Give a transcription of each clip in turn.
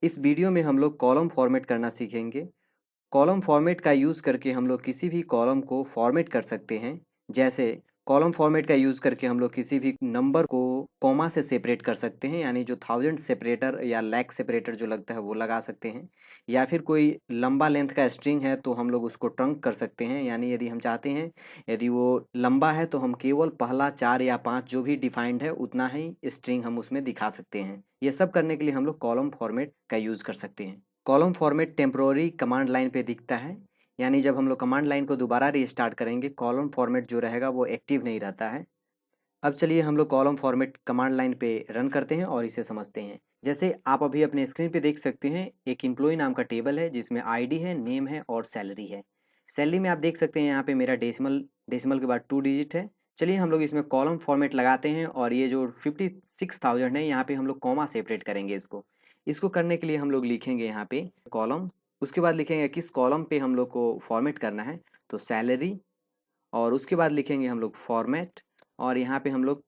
इस वीडियो में हम लोग कॉलम फॉर्मेट करना सीखेंगे। कॉलम फॉर्मेट का यूज़ करके हम लोग किसी भी कॉलम को फॉर्मेट कर सकते हैं। जैसे कॉलम फॉर्मेट का यूज़ करके हम लोग किसी भी नंबर को कॉमा से सेपरेट कर सकते हैं, यानी जो थाउजेंड सेपरेटर या लैख सेपरेटर जो लगता है वो लगा सकते हैं। या फिर कोई लंबा लेंथ का स्ट्रिंग है तो हम लोग उसको ट्रंक कर सकते हैं, यानी यदि हम चाहते हैं यदि वो लंबा है तो हम केवल पहला 4 या 5 जो भी डिफाइंड है उतना ही स्ट्रिंग हम उसमें दिखा सकते हैं। ये सब करने के लिए हम लोग कॉलम फॉर्मेट का यूज़ कर सकते हैं। Column format temporary command line पे दिखता है, यानी जब हम लोग कमांड लाइन को दोबारा रीस्टार्ट करेंगे कॉलम फॉर्मेट जो रहेगा वो एक्टिव नहीं रहता है। अब चलिए हम लोग कॉलम फॉर्मेट कमांड लाइन पे रन करते हैं और इसे समझते हैं। जैसे आप अभी अपने स्क्रीन पे देख सकते हैं, एक एम्प्लॉय नाम का टेबल है जिसमें आईडी है, नेम है और सैलरी है। सैलरी में आप देख सकते हैं यहाँ पे मेरा डेसिमल डेसिमल के बाद 2 डिजिट है। चलिए हम लोग इसमें कॉलम फॉर्मेट लगाते हैं और ये जो 56,000 है यहाँ पे हम लोग कॉमा सेपरेट करेंगे इसको। इसको करने के लिए हम लोग लिखेंगे यहाँ पे कॉलम, उसके बाद लिखेंगे किस कॉलम पे हम लोग को फॉर्मेट करना है, तो सैलरी। और उसके बाद लिखेंगे हम लोग फॉर्मेट, और यहाँ पे हम लोग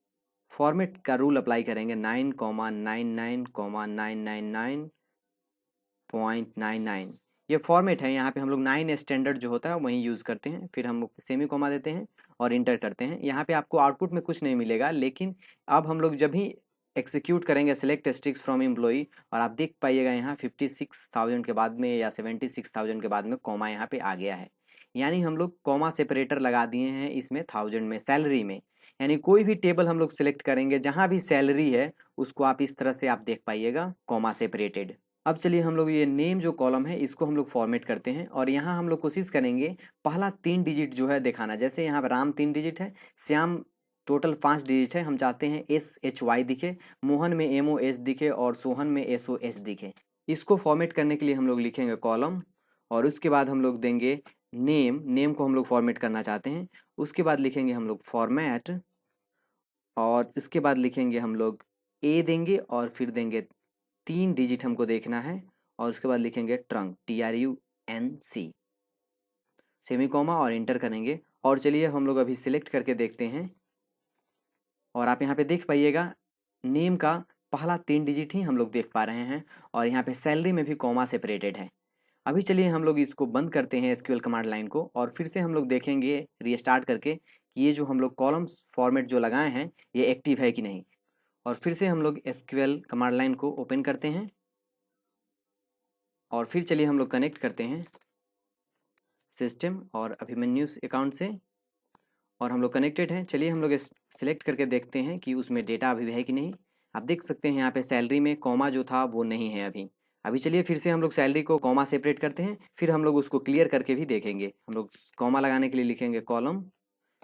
फॉर्मेट का रूल अप्लाई करेंगे 9,99,999.99। ये फॉर्मेट है, यहाँ पे हम लोग 9 स्टैंडर्ड जो होता है वही यूज़ करते हैं। फिर हम लोग सेमी कोमा देते हैं और इंटर करते हैं। यहाँ पे आपको आउटपुट में कुछ नहीं मिलेगा, लेकिन अब हम लोग जब भी एक्सिक्यूट करेंगे सेलेक्ट स्ट्रिंग्स फ्रॉम एम्प्लॉई, और आप देख पाइएगा यहाँ 56,000 के बाद में या 76,000 के बाद में कॉमा यहाँ पे आ गया है। यानी हम लोग कॉमा सेपरेटर लगा दिए हैं इसमें थाउजेंड में, सैलरी में। यानी कोई भी टेबल हम लोग सेलेक्ट करेंगे जहाँ भी सैलरी है उसको आप इस तरह से आप देख पाइएगा कॉमा सेपरेटेड। अब चलिए हम लोग ये नेम जो कॉलम है इसको हम लोग फॉर्मेट करते हैं, और यहाँ हम लोग कोशिश करेंगे पहला 3 डिजिट जो है दिखाना। जैसे यहाँ पर राम 3 डिजिट है, श्याम टोटल 5 डिजिट है, हम चाहते हैं SHY दिखे, मोहन में MOS दिखे और सोहन में SOS दिखे। इसको फॉर्मेट करने के लिए हम लोग लिखेंगे कॉलम, और उसके बाद हम लोग देंगे नेम, नेम को हम लोग फॉर्मेट करना चाहते हैं। उसके बाद लिखेंगे हम लोग फॉर्मेट, और उसके बाद लिखेंगे हम लोग ए देंगे, और फिर देंगे 3 डिजिट हमको देखना है, और उसके बाद लिखेंगे ट्रंक TRUNC सेमी कॉमा और इंटर करेंगे। और चलिए हम लोग अभी सिलेक्ट करके देखते हैं, और आप यहाँ पे देख पाइएगा नेम का पहला 3 डिजिट ही हम लोग देख पा रहे हैं, और यहाँ पे सैलरी में भी कॉमा सेपरेटेड है। अभी चलिए हम लोग इसको बंद करते हैं SQL कमांड लाइन को, और फिर से हम लोग देखेंगे रीस्टार्ट करके कि ये जो हम लोग कॉलम्स फॉर्मेट जो लगाए हैं ये एक्टिव है कि नहीं। और फिर से हम लोग SQL कमांड लाइन को ओपन करते हैं, और फिर चलिए हम लोग कनेक्ट करते हैं सिस्टम और अभिमन्यु अकाउंट से, और हम लोग कनेक्टेड हैं। चलिए हम लोग सिलेक्ट करके देखते हैं कि उसमें डेटा अभी है कि नहीं। आप देख सकते हैं यहाँ पे सैलरी में कॉमा जो था वो नहीं है अभी। अभी चलिए फिर से हम लोग सैलरी को कॉमा सेपरेट करते हैं, फिर हम लोग उसको क्लियर करके भी देखेंगे। हम लोग कॉमा लगाने के लिए लिखेंगे कॉलम,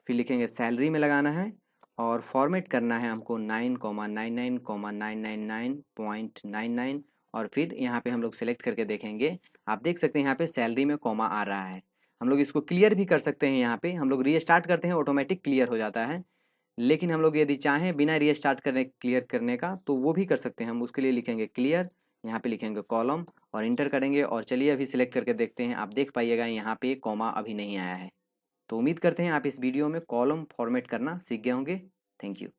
फिर लिखेंगे सैलरी में लगाना है, और फॉर्मेट करना है हमको 9,99,999.99, और फिर यहाँ पे हम लोग सेलेक्ट करके देखेंगे। आप देख सकते हैं यहाँ पे सैलरी में कॉमा आ रहा है। हम लोग इसको क्लियर भी कर सकते हैं, यहाँ पे हम लोग रीस्टार्ट करते हैं ऑटोमेटिक क्लियर हो जाता है। लेकिन हम लोग यदि चाहें बिना रीस्टार्ट करने क्लियर करने का तो वो भी कर सकते हैं। हम उसके लिए लिखेंगे क्लियर, यहाँ पे लिखेंगे कॉलम और इंटर करेंगे, और चलिए अभी सिलेक्ट करके देखते हैं। आप देख पाइएगा यहाँ पे कॉमा अभी नहीं आया है। तो उम्मीद करते हैं आप इस वीडियो में कॉलम फॉर्मेट करना सीख गए होंगे। Thank you.